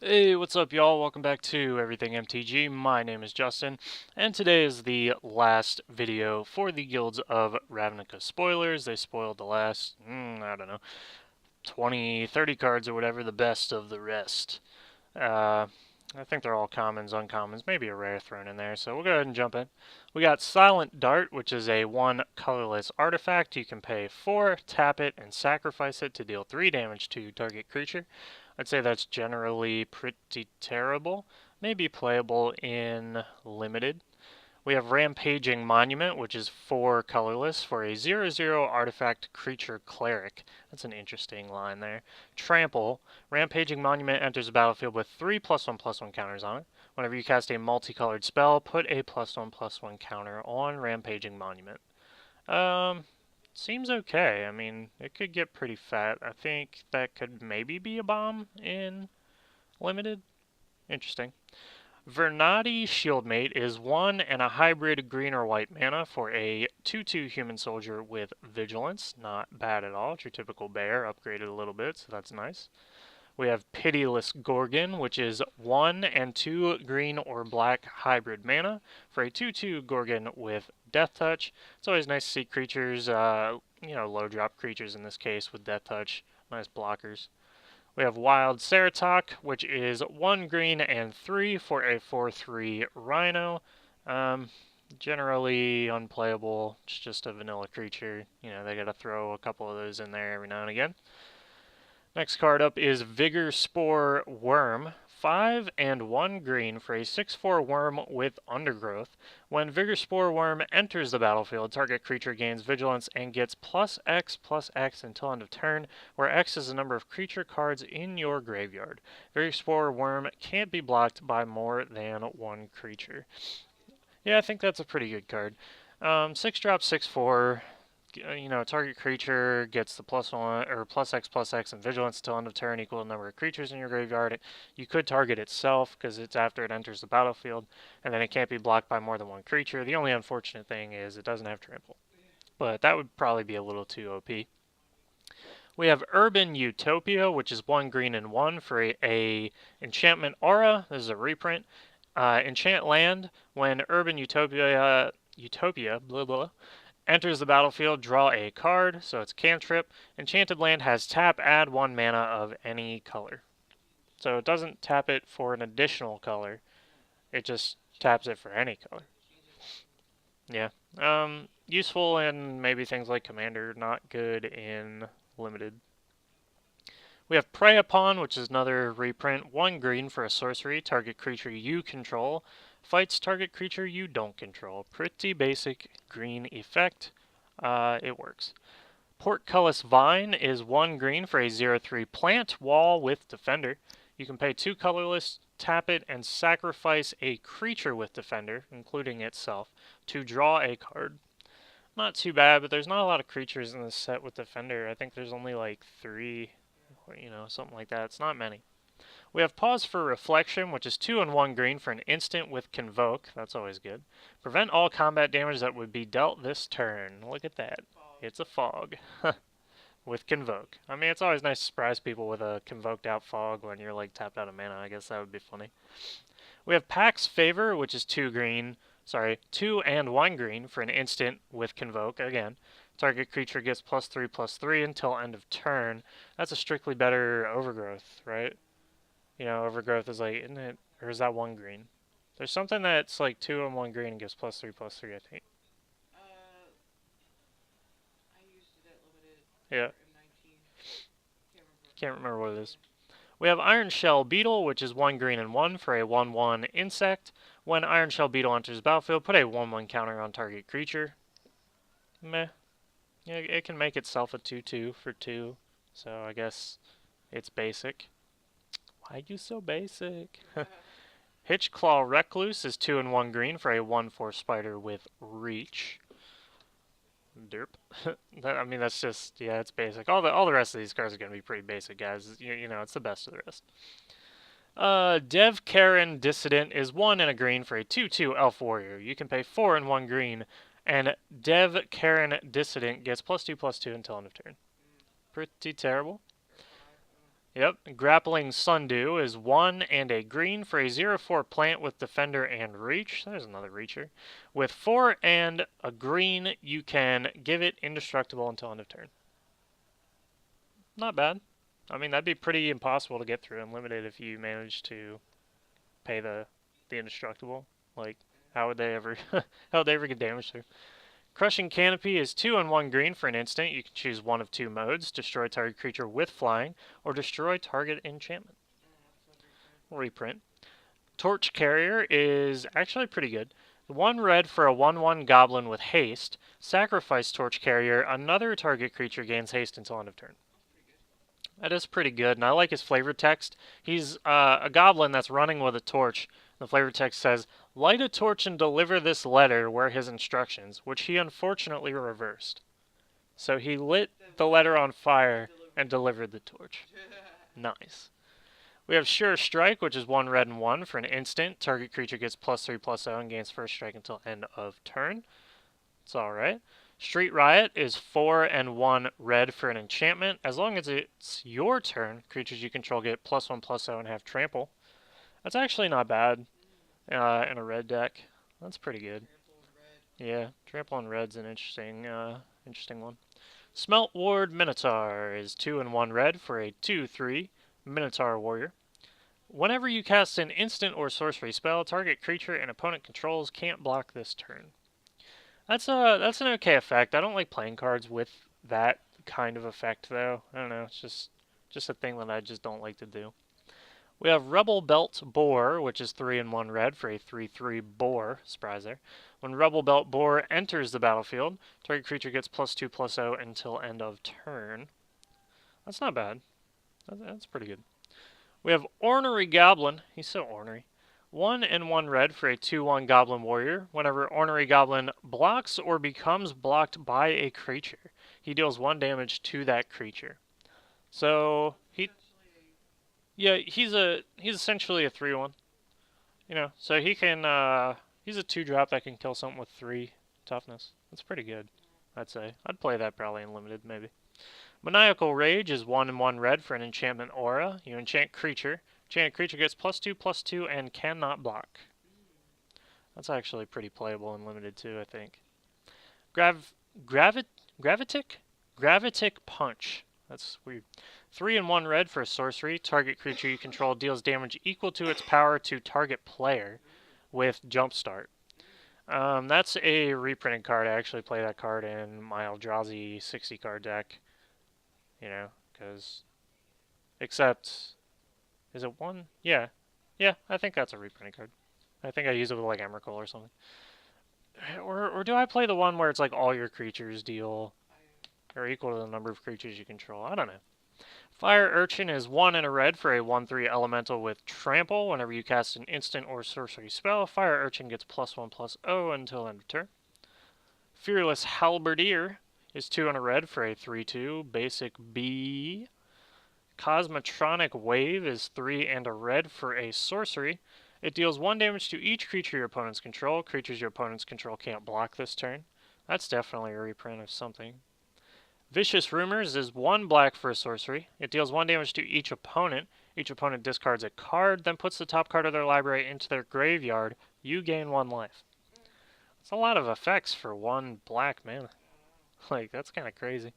Hey, what's up, y'all? Welcome back to Everything MTG. My name is Justin, and today is the last video for the Guilds of Ravnica spoilers. They spoiled the last, I don't know, 20, 30 cards or whatever, the best of the rest. Uh, I think they're all commons, uncommons, maybe a rare thrown in there, so we'll go ahead and jump in. We got Silent Dart, which is a 1 colorless artifact. You can pay 4, tap it, and sacrifice it to deal 3 damage to target creature. I'd say that's generally pretty terrible. Maybe playable in limited. We have Rampaging Monument, which is 4 colorless for a 0/0 artifact creature cleric. That's an interesting line there. Trample. Rampaging Monument enters the battlefield with 3 +1/+1 counters on it. Whenever you cast a multicolored spell, put a +1/+1 counter on Rampaging Monument. Um, Seems okay. I mean, it could get pretty fat. I think that could maybe be a bomb in limited. Interesting. Vernati Shieldmate is 1 and a hybrid green or white mana for a 2/2 human soldier with vigilance. Not bad at all. It's your typical bear, upgraded a little bit, so that's nice. We have Pitiless Gorgon, which is 1 and 2 green or black hybrid mana for a 2/2 Gorgon with Death Touch. It's always nice to see creatures, low drop creatures in this case with Death Touch. Nice blockers. We have Wild Ceratok, which is 1 green and 3 for a 4/3 Rhino. Um, Generally unplayable. It's just a vanilla creature. You know, they gotta throw a couple of those in there every now and again. Next card up is Vigor Spore Worm. 5 and 1 green for a 6/4 worm with undergrowth. When Vigor Spore Worm enters the battlefield, target creature gains vigilance and gets +X/+X until end of turn, where X is the number of creature cards in your graveyard. Vigor Spore Worm can't be blocked by more than one creature. Yeah, I think that's a pretty good card. 6 drop, 6/4. Target creature gets the +1 or +X/+X and vigilance until end of turn equal to the number of creatures in your graveyard. You could target itself because it's after it enters the battlefield, and then it can't be blocked by more than one creature. The only unfortunate thing is it doesn't have trample, but that would probably be a little too OP. We have Urban Utopia, which is 1 green and 1 for a enchantment aura. This is a reprint. Enchant land when Urban Utopia, blah blah, enters the battlefield, draw a card, so it's cantrip. Enchanted land has tap, add 1 mana of any color. So it doesn't tap it for an additional color, it just taps it for any color. Yeah. Useful in maybe things like Commander, not good in limited. We have Prey Upon, which is another reprint. 1 green for a sorcery. Target creature you control fights target creature you don't control. Pretty basic green effect. It works. Portcullis Vine is 1 green for a 0/3 plant wall with Defender. You can pay 2 colorless, tap it, and sacrifice a creature with Defender, including itself, to draw a card. Not too bad, but there's not a lot of creatures in this set with Defender. I think there's only like 3, something like that. It's not many. We have Pause for Reflection, which is 2 and 1 green for an instant with Convoke. That's always good. Prevent all combat damage that would be dealt this turn. Look at that. It's a fog. With Convoke. I mean, it's always nice to surprise people with a convoked out fog when you're like tapped out of mana. I guess that would be funny. We have Pax Favor, which is 2 green. Sorry, 2 and 1 green for an instant with Convoke. Again, target creature gets +3/+3 until end of turn. That's a strictly better Overgrowth, right? Overgrowth is like, isn't it? Or is that 1 green? There's something that's like 2 and 1 green and gives +3/+3, I think. Yeah. Can't remember what it is. We have Iron Shell Beetle, which is 1 green and 1 for a 1/1 insect. When Iron Shell Beetle enters the battlefield, put a 1/1 counter on target creature. Meh. Yeah, it can make itself a 2/2 for 2, so I guess it's basic. Why are you so basic? Hitchclaw Recluse is 2 and 1 green for a 1/4 spider with reach. Derp. I mean, that's just, yeah, it's basic. All the rest of these cards are going to be pretty basic, guys. It's the best of the rest. Dev Karen Dissident is 1 and a green for a 2/2 Elf Warrior. You can pay 4 and 1 green, and Dev Karen Dissident gets +2/+2 until end of turn. Pretty terrible. Yep, Grappling Sundew is 1 and a green for a 0/4 plant with Defender and Reach. There's another Reacher. With 4 and a green, you can give it indestructible until end of turn. Not bad. I mean, that'd be pretty impossible to get through Unlimited if you managed to pay the indestructible. Like, how would they ever how would they ever get damage through? Crushing Canopy is 2 and 1 green for an instant. You can choose one of two modes: destroy target creature with flying, or destroy target enchantment. Reprint. Torch Carrier is actually pretty good. 1 red for a 1/1 goblin with haste. Sacrifice Torch Carrier. Another target creature gains haste until end of turn. That is pretty good, and I like his flavor text. He's a goblin that's running with a torch. The flavor text says, "Light a torch and deliver this letter," were his instructions, which he unfortunately reversed. So he lit the letter on fire and delivered the torch. Nice. We have Sure Strike, which is 1 red and 1 for an instant. Target creature gets +3/+0 and gains first strike until end of turn. It's alright. Street Riot is 4 and 1 red for an enchantment. As long as it's your turn, creatures you control get +1/+0 and have trample. That's actually not bad in a red deck. That's pretty good. Yeah, trample on red's an interesting one. Smelt Ward Minotaur is 2 and 1 red for a 2/3 Minotaur Warrior. Whenever you cast an instant or sorcery spell, target creature and opponent controls can't block this turn. That's an okay effect. I don't like playing cards with that kind of effect though. I don't know. It's just a thing that I just don't like to do. We have Rebel Belt Boar, which is 3 and 1 red for a 3/3 boar. Surprise there. When Rebel Belt Boar enters the battlefield, target creature gets +2/+0 until end of turn. That's not bad. That's pretty good. We have Ornery Goblin. He's so ornery. 1 and 1 red for a 2/1 Goblin Warrior. Whenever Ornery Goblin blocks or becomes blocked by a creature, he deals 1 damage to that creature. So he's essentially a 3/1. You know, so he can he's a 2-drop that can kill something with 3 toughness. That's pretty good, I'd say. I'd play that probably in limited maybe. Maniacal Rage is 1 and 1 red for an enchantment aura. You enchant creature. Enchanted creature gets +2/+2 and cannot block. That's actually pretty playable and limited too, I think. Gravitic Punch. That's weird. 3 and 1 red for a sorcery. Target creature you control deals damage equal to its power to target player with Jumpstart. That's a reprinted card. I actually play that card in my Eldrazi 60 card deck. You know, because except is it 1? Yeah, I think that's a reprinted card. I think I use it with like Emrakul or something. Or do I play the one where it's like all your creatures deal or equal to the number of creatures you control? I don't know. Fire Urchin is 1 and a red for a 1/3 elemental with trample. Whenever you cast an instant or sorcery spell, Fire Urchin gets +1/+0 until end of turn. Fearless Halberdier is 2 and a red for a 3/2 basic B. Cosmotronic Wave is 3 and a red for a sorcery. It deals 1 damage to each creature your opponents control. Creatures your opponents control can't block this turn. That's definitely a reprint of something. Vicious Rumors is 1 black for a sorcery. It deals 1 damage to each opponent. Each opponent discards a card, then puts the top card of their library into their graveyard. You gain 1 life. That's a lot of effects for 1 black mana. Like, that's kind of crazy.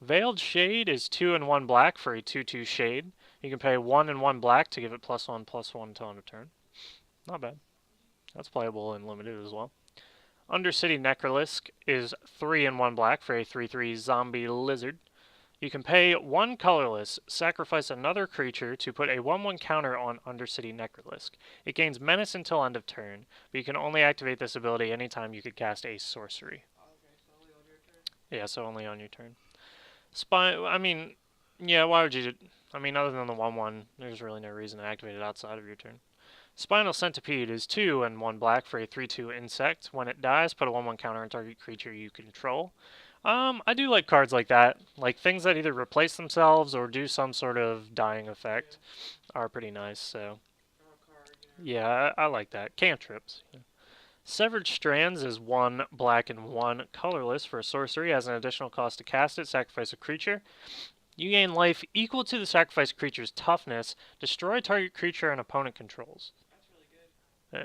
Veiled Shade is 2 and 1 black for a 2/2 Shade. You can pay 1 and 1 black to give it +1/+1 until end of turn. Not bad. That's playable in limited as well. Undercity Necrolisc is 3 and 1 black for a 3/3 zombie lizard. You can pay 1 colorless, sacrifice another creature to put a 1/1 counter on Undercity Necrolisc. It gains menace until end of turn, but you can only activate this ability anytime you could cast a sorcery. Okay, so only on your turn? Yeah, so only on your turn. I mean, yeah, why would you? I mean, other than the 1/1, there's really no reason to activate it outside of your turn. Spinal Centipede is 2 and 1 black for a 3/2 insect. When it dies, put a 1/1 counter on target creature you control. I do like cards like that. Like, things that either replace themselves or do some sort of dying effect are pretty nice, so. Yeah, I like that. Cantrips. Yeah. Severed Strands is 1 black and 1 colorless for a sorcery. Has an additional cost to cast it. Sacrifice a creature. You gain life equal to the sacrificed creature's toughness. Destroy target creature and opponent controls. That's really good.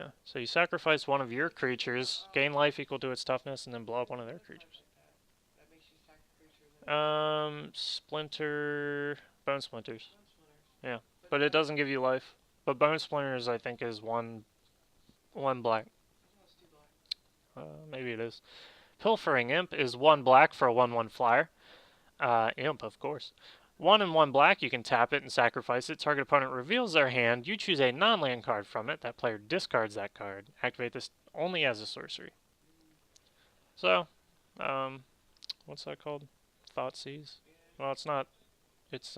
Yeah, so you sacrifice one of your creatures, gain life equal to its toughness, and then blow up one of their What card creatures. is that? That makes you sack a creature then. Splinter, Bone Splinters. Bone splitters. Yeah, But but it that, doesn't give you life. But Bone Splinters, I think, is one black. I thought it was 2 black. Maybe it is. Pilfering Imp is one black for a 1/1 flyer. Imp, of course. 1 and 1 black, you can tap it and sacrifice it. Target opponent reveals their hand. You choose a non-land card from it. That player discards that card. Activate this only as a sorcery. So, what's that called? Thoughtseize? Yeah. Well, it's not. It's,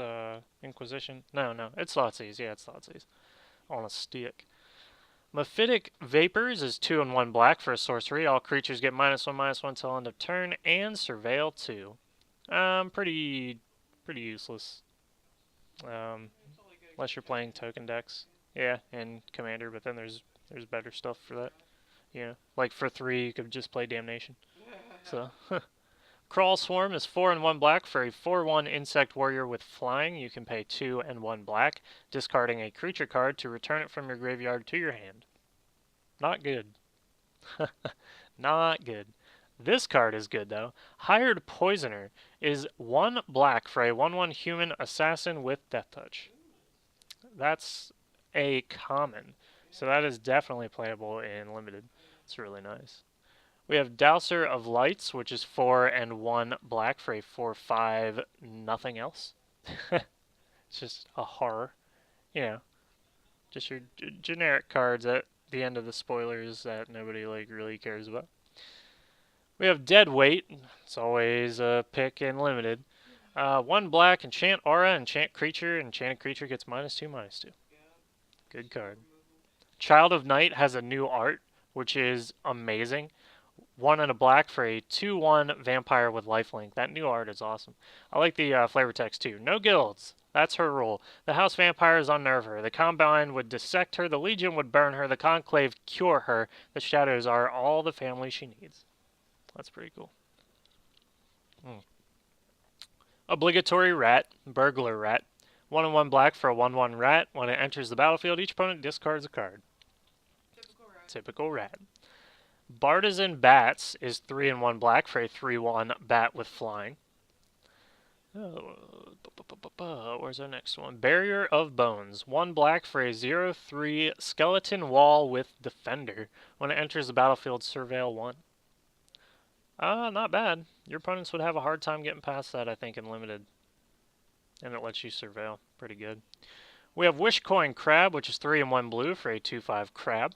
Inquisition. No, it's Thoughtseize. Yeah, it's Thoughtseize. On a stick. Mephitic Vapors is 2 and 1 black for a sorcery. All creatures get -1/-1 till end of turn, and Surveil 2. Pretty useless. It's only good Unless you're playing token decks. Yeah, and Commander, but then there's better stuff for that. Yeah, like for 3, you could just play Damnation. So, Crawl Swarm is 4 and 1 black for a 4/1 insect warrior with flying. You can pay 2 and 1 black, discarding a creature card to return it from your graveyard to your hand. Not good. Not good. This card is good though. Hired Poisoner is 1 black for a 1/1 human assassin with Death Touch. That's a common, so that is definitely playable in limited. It's really nice. We have Dowser of Lights, which is 4 and 1 black for a 4/5 nothing else. It's just a horror. You know, just your generic cards at the end of the spoilers that nobody like really cares about. We have Dead Weight. It's always a pick in limited. 1 black, enchant aura, enchant creature. Enchanted creature gets -2/-2. Yeah. Good Spirit card. removal. Child of Night has a new art, which is amazing. 1 and a black for a 2/1 vampire with lifelink. That new art is awesome. I like the flavor text too. No guilds. That's her rule. The house vampires unnerve her. The Combine would dissect her. The Legion would burn her. The Conclave cure her. The Shadows are all the family she needs. That's pretty cool. Obligatory Rat, Burglar Rat. 1 and 1 black for a 1/1 rat. When it enters the battlefield, each opponent discards a card. Typical rat. Typical rat. Bartizan Bats is 3 and 1 black for a 3/1 bat with flying. Where's our next one? Barrier of Bones. 1 black for a 0/3 skeleton wall with defender. When it enters the battlefield, surveil 1. Not bad. Your opponents would have a hard time getting past that, I think, in limited. And it lets you surveil. Pretty good. We have Wishcoin Crab, which is 3 and 1 blue for a 2/5 crab.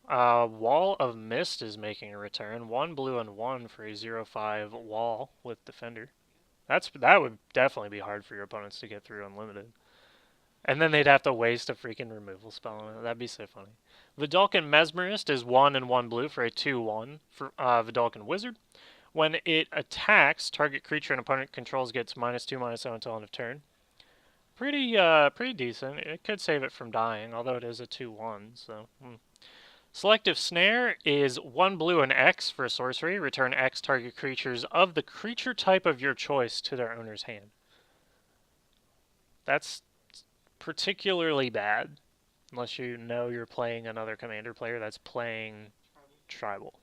Wall of Mist is making a return. 1 blue and 1 for a 0/5 wall with defender. That would definitely be hard for your opponents to get through unlimited. And then they'd have to waste a freaking removal spell on it. That'd be so funny. Vidalcan Mesmerist is 1 and 1 blue for a 2/1 for Vidalcan Wizard. When it attacks, target creature and opponent controls gets -2/-0 until end of turn. Pretty decent. It could save it from dying, although it is a 2/1, so. Selective Snare is 1 blue and X for a sorcery. Return X target creatures of the creature type of your choice to their owner's hand. That's particularly bad, unless you know you're playing another commander player that's playing tribal.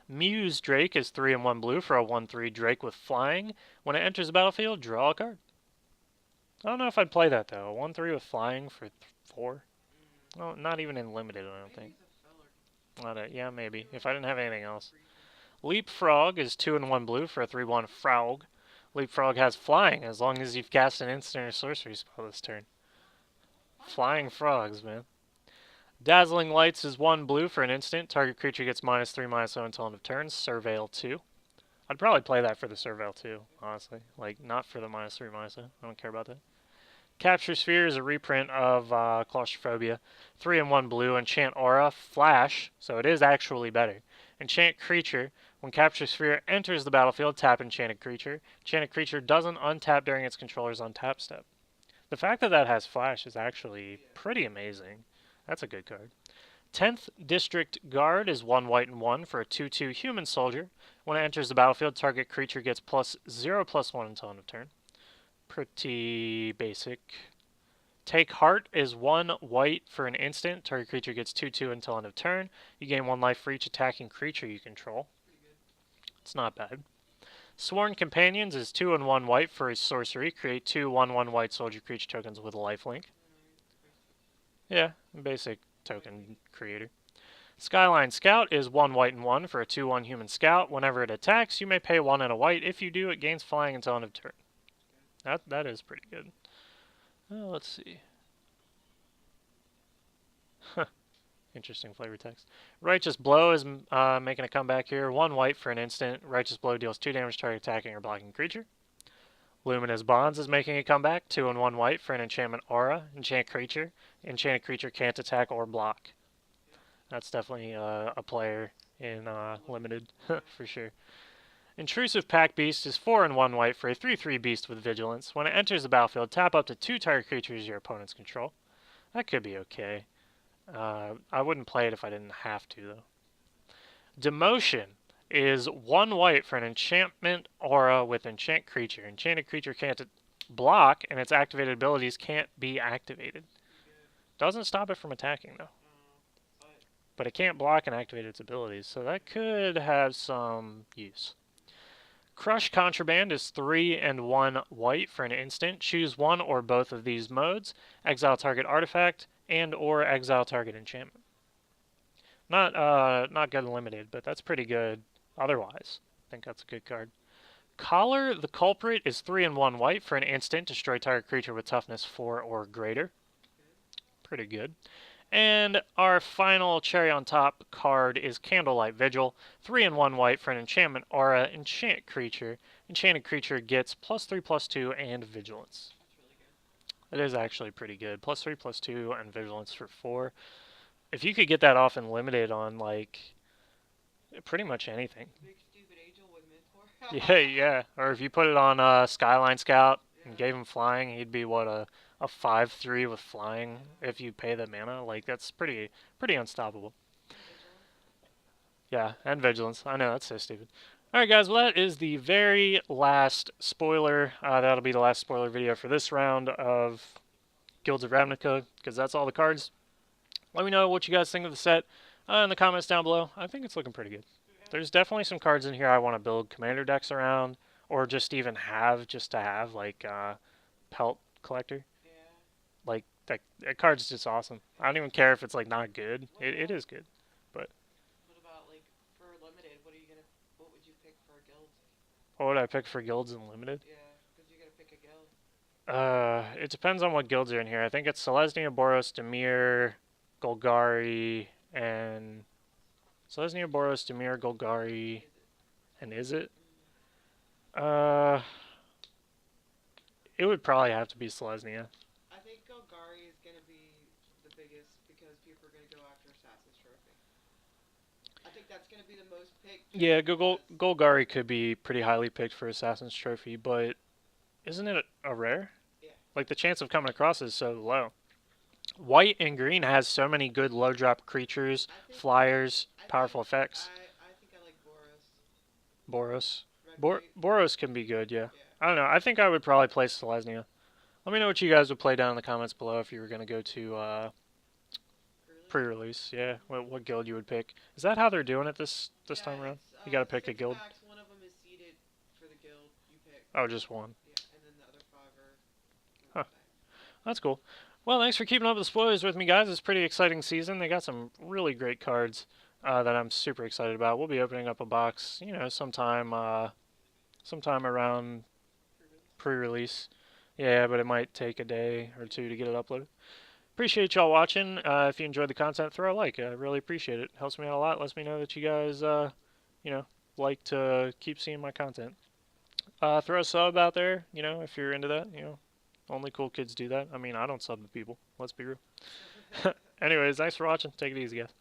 Muse Drake is 3 and 1 blue for a 1/3 Drake with flying. When it enters the battlefield, draw a card. I don't know if I'd play that though. A 1/3 with flying for 4? Well, not even in limited, I don't think. Yeah, maybe. If I didn't have anything else. Leapfrog is 2 and 1 blue for a 3/1 Frog. Leapfrog has flying as long as you've cast an instant or sorcery spell this turn. Flying frogs, man. Dazzling Lights is 1 blue for an instant. Target creature gets -3/-0 until end of turn. Surveil 2. I'd probably play that for the Surveil 2, honestly. Like, not for the -3/-0. I don't care about that. Capture Sphere is a reprint of Claustrophobia. 3 and 1 blue. Enchant Aura. Flash, so it is actually better. Enchant Creature. When Capture Sphere enters the battlefield, tap Enchanted Creature. Enchanted Creature doesn't untap during its controller's untap step. The fact that that has Flash is actually pretty amazing. That's a good card. 10th District Guard is 1 white and 1 for a 2/2 human soldier. When it enters the battlefield, target creature gets +0/+1 until end of turn. Pretty basic. Take Heart is 1 white for an instant. Target creature gets 2/2 until end of turn. You gain 1 life for each attacking creature you control. It's not bad. Sworn Companions is 2 and 1 white for a sorcery. Create 2 1/1 white soldier creature tokens with a lifelink. Yeah, basic token creator. Skyline Scout is 1 white and 1 for a 2/1 human scout. Whenever it attacks, you may pay 1 and a white. If you do, it gains flying until end of turn. That is pretty good. Let's see. Interesting flavor text. Righteous Blow is making a comeback here. 1 white for an instant. Righteous Blow deals 2 damage to target attacking or blocking creature. Luminous Bonds is making a comeback. 2 and 1 white for an enchantment aura. Enchant creature. Enchanted creature can't attack or block. That's definitely a player in limited for sure. Intrusive Pack Beast is 4 and 1 white for a 3/3 beast with vigilance. When it enters the battlefield, tap up to 2 target creatures your opponents control. That could be okay. I wouldn't play it if I didn't have to, though. Demotion is 1 white for an enchantment aura with enchant creature. Enchanted creature can't block, and its activated abilities can't be activated. Doesn't stop it from attacking, though. But it can't block and activate its abilities, so that could have some use. Crush Contraband is 3 and 1 white for an instant. Choose one or both of these modes. Exile target artifact and or exile target enchantment. Not good limited, but that's pretty good otherwise. I think that's a good card. Collar the Culprit is 3 and 1 white for an instant. Destroy target creature with toughness 4 or greater. Pretty good. And our final cherry on top card is Candlelight Vigil. 3 and 1 white for an enchantment aura. Enchant creature. Enchanted creature gets +3/+2 and vigilance. It is actually pretty good. +3/+2 and vigilance for 4. If you could get that off and limited on, like, pretty much anything. Big stupid angel with mentor. Yeah. Or if you put it on Skyline Scout and gave him flying, he'd be, what, a 5/3 with flying if you pay the mana. Like, that's pretty unstoppable. Yeah, and vigilance. I know, that's so stupid. Alright guys, well that is the very last spoiler. That'll be the last spoiler video for this round of Guilds of Ravnica, because that's all the cards. Let me know what you guys think of the set in the comments down below. I think it's looking pretty good. There's definitely some cards in here I want to build commander decks around, or just even have, just to have, like Pelt Collector. Yeah. Like, that card's just awesome. I don't even care if it's, like, not good. It is good. What about, like, for limited, what would you pick for a guild? What would I pick for guilds in limited? Yeah, because you're gonna pick a guild. It depends on what guilds are in here. I think it's Selesnya, Boros, Dimir, Golgari, and Selesnya, Boros, Dimir, Golgari, and is it? It would probably have to be Selesnya. I think Golgari is gonna be the biggest because people are gonna go after Assassin's Trophy. I think that's gonna be the most picked. Yeah, Golgari could be pretty highly picked for Assassin's Trophy, but isn't it a rare? Yeah. Like, the chance of coming across is so low. White and green has so many good low drop creatures, flyers, powerful effects. I think I like Boros. Boros. Boros can be good, yeah. I don't know. I think I would probably play Selesnya. Let me know what you guys would play down in the comments below if you were going to go to pre-release. Yeah, what guild you would pick. Is that how they're doing it this time around? You got to pick a guild. Packs, one of them is seeded for the guild you pick. Oh, just one. Yeah, and then the other 5 are. Huh. That's cool. Well, thanks for keeping up with the spoilers with me, guys. It's a pretty exciting season. They got some really great cards that I'm super excited about. We'll be opening up a box, sometime around pre-release. Yeah, but it might take a day or two to get it uploaded. Appreciate y'all watching. If you enjoyed the content, throw a like. I really appreciate it. Helps me out a lot. Lets me know that you guys, like to keep seeing my content. Throw a sub out there, if you're into that, Only cool kids do that. I mean, I don't sub to people. Let's be real. Anyways, thanks for watching. Take it easy, guys.